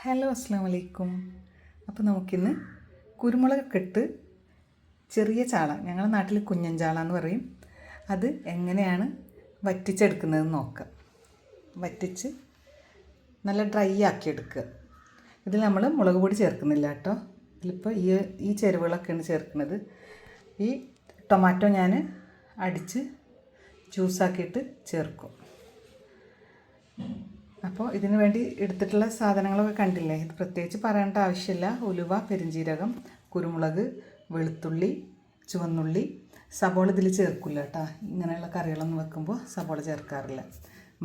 Hello അസ്സാം വലൈക്കും. അപ്പോൾ നമുക്കിന്ന് കുരുമുളകൊക്കെ ഇട്ട് ചെറിയ ചാള, ഞങ്ങളുടെ നാട്ടിൽ കുഞ്ഞൻ ചാള എന്ന് പറയും, അത് എങ്ങനെയാണ് വറ്റിച്ചെടുക്കുന്നതെന്ന് നോക്കാം. വറ്റിച്ച് നല്ല ഡ്രൈ ആക്കി എടുക്കുക. ഇതിൽ നമ്മൾ മുളക് പൊടി ചേർക്കുന്നില്ല കേട്ടോ. ഇതിലിപ്പോൾ ഈ ചേരുവകളൊക്കെയാണ് ചേർക്കുന്നത്. ഈ ടൊമാറ്റോ ഞാൻ അടിച്ച് ജ്യൂസാക്കിയിട്ട് ചേർക്കും. അപ്പോൾ ഇതിന് വേണ്ടി എടുത്തിട്ടുള്ള സാധനങ്ങളൊക്കെ കണ്ടില്ലേ, ഇത് പ്രത്യേകിച്ച് പറയേണ്ട ആവശ്യമില്ല. ഉലുവ, പെരുംജീരകം, കുരുമുളക്, വെളുത്തുള്ളി, ചുവന്നുള്ളി. സബോള ഇതിൽ ചേർക്കില്ല കേട്ടോ. ഇങ്ങനെയുള്ള കറികളൊന്നും വെക്കുമ്പോൾ സബോള ചേർക്കാറില്ല.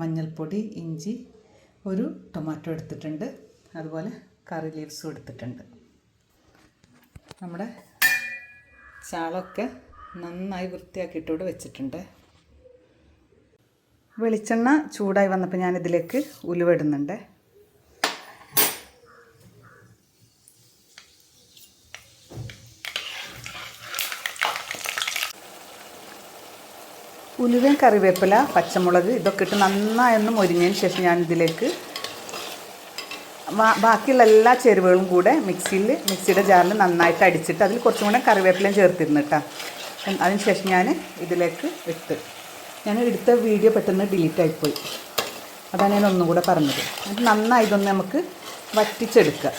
മഞ്ഞൾപ്പൊടി, ഇഞ്ചി, ഒരു ടൊമാറ്റോ എടുത്തിട്ടുണ്ട്, അതുപോലെ കറി ലീവ്സും എടുത്തിട്ടുണ്ട്. നമ്മുടെ ചാളൊക്കെ നന്നായി വൃത്തിയാക്കിയിട്ടോട് വെച്ചിട്ടുണ്ട്. വെളിച്ചെണ്ണ ചൂടായി വന്നപ്പോൾ ഞാനിതിലേക്ക് ഉലുവ ഇടുന്നുണ്ട്. ഉലുവയും കറിവേപ്പില, പച്ചമുളക് ഇതൊക്കെ ഇട്ട് നന്നായൊന്ന് മൊരിഞ്ഞതിന് ശേഷം ഞാനിതിലേക്ക് ബാക്കിയുള്ള എല്ലാ ചേരുവകളും കൂടെ മിക്സിയുടെ ജാറിൽ നന്നായിട്ട് അടിച്ചിട്ട് അതിൽ കുറച്ചും കൂടെ കറിവേപ്പിലയും ചേർത്തിരുന്നു കേട്ടോ. അതിന് ശേഷം ഞാൻ ഇതിലേക്ക് ഇട്ട്, ഞാൻ എടുത്ത വീഡിയോ പെട്ടെന്ന് ഡിലീറ്റ് ആയിപ്പോയി, അതാണ് ഞാൻ ഒന്നും കൂടെ പറഞ്ഞത്. അത് നന്നായി ഇതൊന്ന് നമുക്ക് വറ്റിച്ചെടുക്കുക.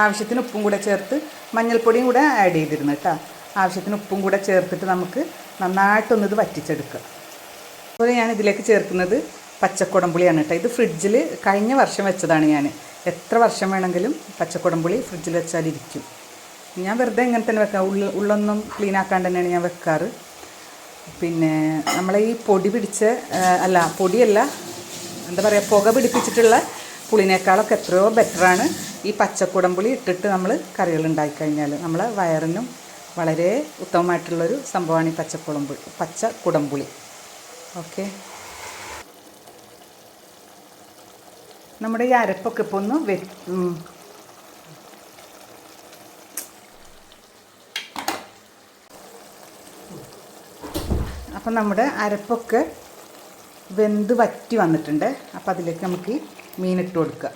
ആവശ്യത്തിന് ഉപ്പും കൂടെ ചേർത്ത്, മഞ്ഞൾപ്പൊടിയും കൂടെ ആഡ് ചെയ്തിരുന്നു കേട്ടോ. ആവശ്യത്തിന് ഉപ്പും കൂടെ ചേർത്തിട്ട് നമുക്ക് നന്നായിട്ടൊന്നിത് വറ്റിച്ചെടുക്കുക. അതുപോലെ ഞാൻ ഇതിലേക്ക് ചേർക്കുന്നത് പച്ചക്കുടംപുളിയാണ് കേട്ടോ. ഇത് ഫ്രിഡ്ജിൽ കഴിഞ്ഞ വർഷം വെച്ചതാണ് ഞാൻ. എത്ര വർഷം വേണമെങ്കിലും പച്ചക്കുടംപുളി ഫ്രിഡ്ജിൽ വെച്ചാലിരിക്കും. ഞാൻ വെറുതെ ഇങ്ങനെ തന്നെ വെക്കാം, ഉള്ളൊന്നും ക്ലീൻ ആക്കാണ്ട് തന്നെയാണ് ഞാൻ വെക്കാറ്. പിന്നെ നമ്മളെ ഈ പൊടിയല്ല, എന്താ പറയുക, പുക പിടിപ്പിച്ചിട്ടുള്ള പുളിനേക്കാളൊക്കെ എത്രയോ ബെറ്ററാണ് ഈ പച്ചക്കുടംപുളി ഇട്ടിട്ട് നമ്മൾ കറികൾ ഉണ്ടാക്കിക്കഴിഞ്ഞാൽ. നമ്മളെ വയറിനും വളരെ ഉത്തമമായിട്ടുള്ളൊരു സംഭവമാണ് ഈ പച്ചക്കുടംപുളി. ഓക്കെ, നമ്മുടെ ഈ അരപ്പൊക്കെ ഇപ്പോൾ ഒന്ന് അപ്പം നമ്മുടെ അരപ്പൊക്കെ വെന്ത് വറ്റി വന്നിട്ടുണ്ട്. അപ്പോൾ അതിലേക്ക് നമുക്ക് ഈ മീനിട്ട് കൊടുക്കുക.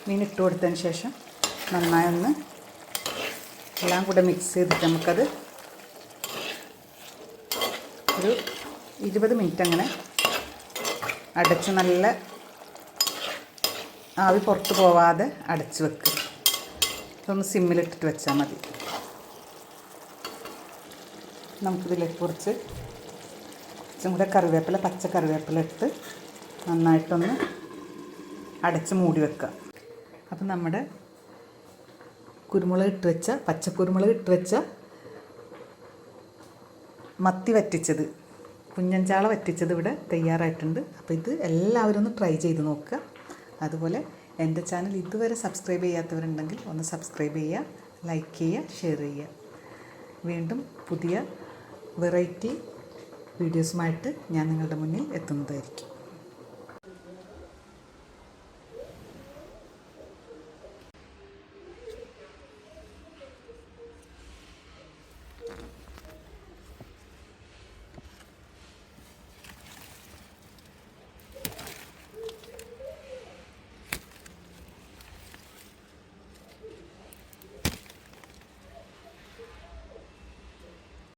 മീനിട്ട് കൊടുത്തതിന് ശേഷം നന്നായി ഒന്ന് എല്ലാം കൂടെ മിക്സ് ചെയ്തിട്ട് നമുക്കത് ഒരു 20 മിനിറ്റ് അങ്ങനെ അടച്ച്, നല്ല ആവി പുറത്ത് പോവാതെ അടച്ച് വെക്കുക. ഇതൊന്ന് സിമ്മിലിട്ടിട്ട് വെച്ചാൽ മതി. നമുക്കിതിലേക്ക് കുറച്ചും കൂടെ പച്ച കറിവേപ്പില ഇട്ട് നന്നായിട്ടൊന്ന് അടച്ച് മൂടി വെക്കുക. അപ്പം നമ്മുടെ പച്ചക്കുരുമുളക് ഇട്ട് വെച്ച മത്തി വറ്റിച്ചത്, കുഞ്ഞൻചാള വറ്റിച്ചത് ഇവിടെ തയ്യാറായിട്ടുണ്ട്. അപ്പോൾ ഇത് എല്ലാവരും ഒന്ന് ട്രൈ ചെയ്ത് നോക്കുക. അതുപോലെ എൻ്റെ ചാനൽ ഇതുവരെ സബ്സ്ക്രൈബ് ചെയ്യാത്തവരുണ്ടെങ്കിൽ ഒന്ന് സബ്സ്ക്രൈബ് ചെയ്യുക, ലൈക്ക് ചെയ്യുക, ഷെയർ ചെയ്യുക. വീണ്ടും പുതിയ വെറൈറ്റി വീഡിയോസുമായിട്ട് ഞാൻ നിങ്ങളുടെ മുന്നിൽ എത്തുന്നതായിരിക്കും.